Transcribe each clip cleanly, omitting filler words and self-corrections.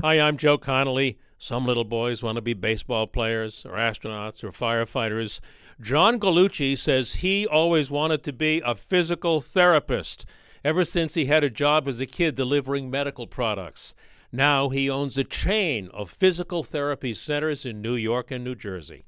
Hi, I'm Joe Connolly. Some little boys want to be baseball players or astronauts or firefighters. John Gallucci says he always wanted to be a physical therapist ever since he had a job as a kid delivering medical products. Now he owns a chain of physical therapy centers in New York and New Jersey.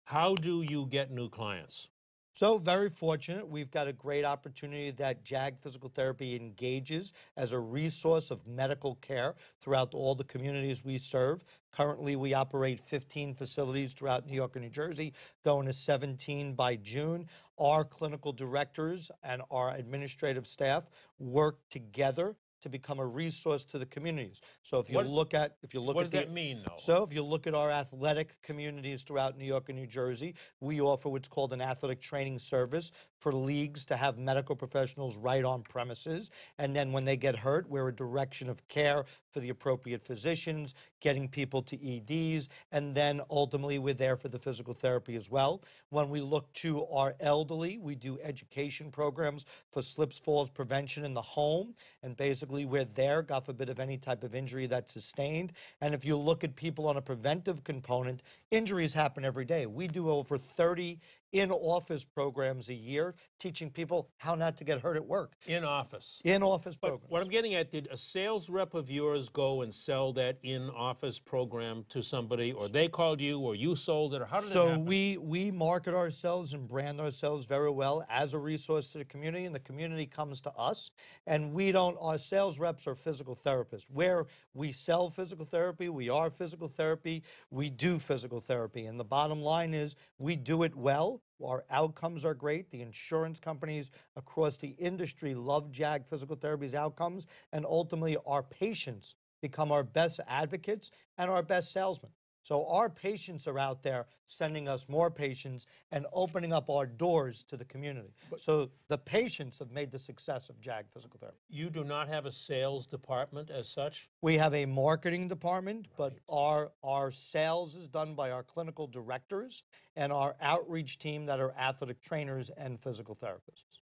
How do you get new clients? So very fortunate. We've got a great opportunity that JAG Physical Therapy engages as a resource of medical care throughout all the communities we serve. Currently, we operate 15 facilities throughout New York and New Jersey, going to 17 by June. Our clinical directors and our administrative staff work together to become a resource to the communities. So if you What look at what does that mean, though? if you look at our athletic communities throughout New York and New Jersey, we offer what's called an athletic training service for leagues to have medical professionals right on premises. And then when they get hurt, we're a direction of care for the appropriate physicians, getting people to EDs, and then ultimately we're there for the physical therapy as well. When we look to our elderly, we do education programs for slips, falls prevention in the home. And basically we're there, God forbid, of any type of injury that's sustained. And if you look at people on a preventive component, injuries happen every day. We do over 30 in-office programs a year, teaching people how not to get hurt at work. In office. In-office But programs. what I'm getting at, did a sales rep of yours go and sell that in-office program to somebody, or they called you, or you sold it, or how did it So happen? we market ourselves and brand ourselves very well as a resource to the community, and the community comes to us. And we don't, our sales reps are physical therapists. Where we sell physical therapy, we are physical therapy, we do physical therapy. And the bottom line is we do it well. Our outcomes are great. The insurance companies across the industry love JAG Physical Therapy's outcomes. And ultimately, our patients become our best advocates and our best salesmen. So our patients are out there sending us more patients and opening up our doors to the community. So the patients have made the success of JAG Physical Therapy. You do not have a sales department as such? We have a marketing department, but our sales is done by our clinical directors and our outreach team that are athletic trainers and physical therapists.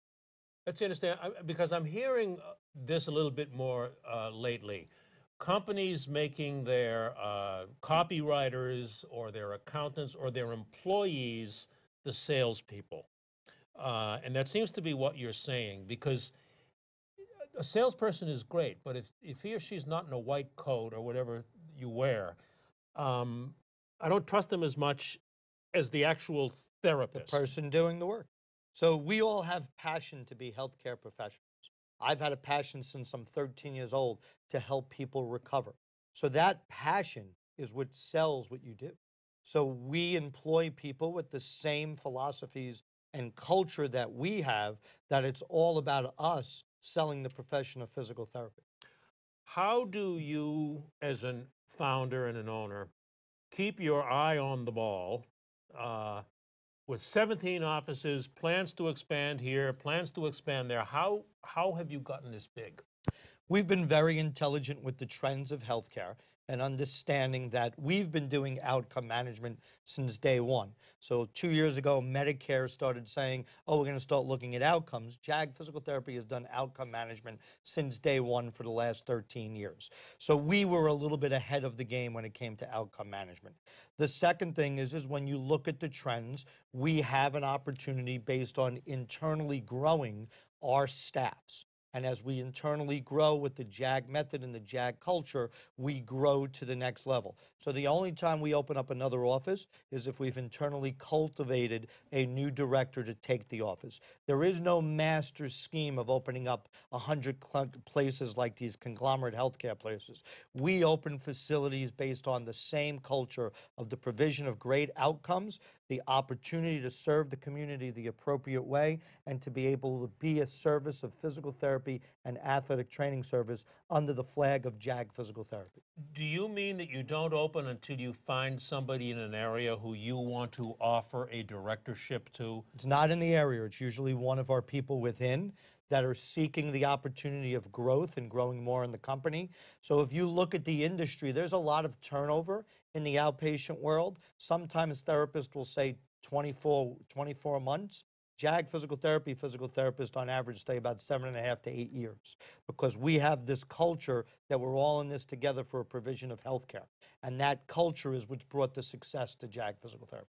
Let's understand, because I'm hearing this a little bit more lately. Companies making their copywriters or their accountants or their employees the salespeople. And that seems to be what you're saying, because a salesperson is great, but if he or she's not in a white coat or whatever you wear, I don't trust them as much as the actual The therapist. person doing the work. So we all have passion to be healthcare professionals. I've had a passion since I'm 13 years old to help people recover. So that passion is what sells what you do. So we employ people with the same philosophies and culture that we have, that it's all about us selling the profession of physical therapy. How do you, as a founder and an owner, keep your eye on the ball uh, with 17 offices, plans to expand here, plans to expand there? How have you gotten this big? We've been very intelligent with the trends of healthcare and understanding that we've been doing outcome management since day one. So 2 years ago, Medicare started saying, oh, we're going to start looking at outcomes. JAG Physical Therapy has done outcome management since day one for the last 13 years. So we were a little bit ahead of the game when it came to outcome management. The second thing is when you look at the trends, we have an opportunity based on internally growing our staffs. And as we internally grow with the JAG method and the JAG culture, we grow to the next level. So the only time we open up another office is if we've internally cultivated a new director to take the office. There is no master scheme of opening up 100 places like these conglomerate healthcare places. We open facilities based on the same culture of the provision of great outcomes, the opportunity to serve the community the appropriate way, and to be able to be a service of physical therapy and athletic training service under the flag of JAG Physical Therapy. Do you mean that you don't open until you find somebody in an area who you want to offer a directorship to? It's not in the area. It's usually one of our people within that are seeking the opportunity of growth and growing more in the company. So if you look at the industry, there's a lot of turnover in the outpatient world. Sometimes therapists will say 24 months. JAG Physical Therapy physical therapists on average stay about 7.5 to 8 years because we have this culture that we're all in this together for a provision of health care. And that culture is what's brought the success to JAG Physical Therapy.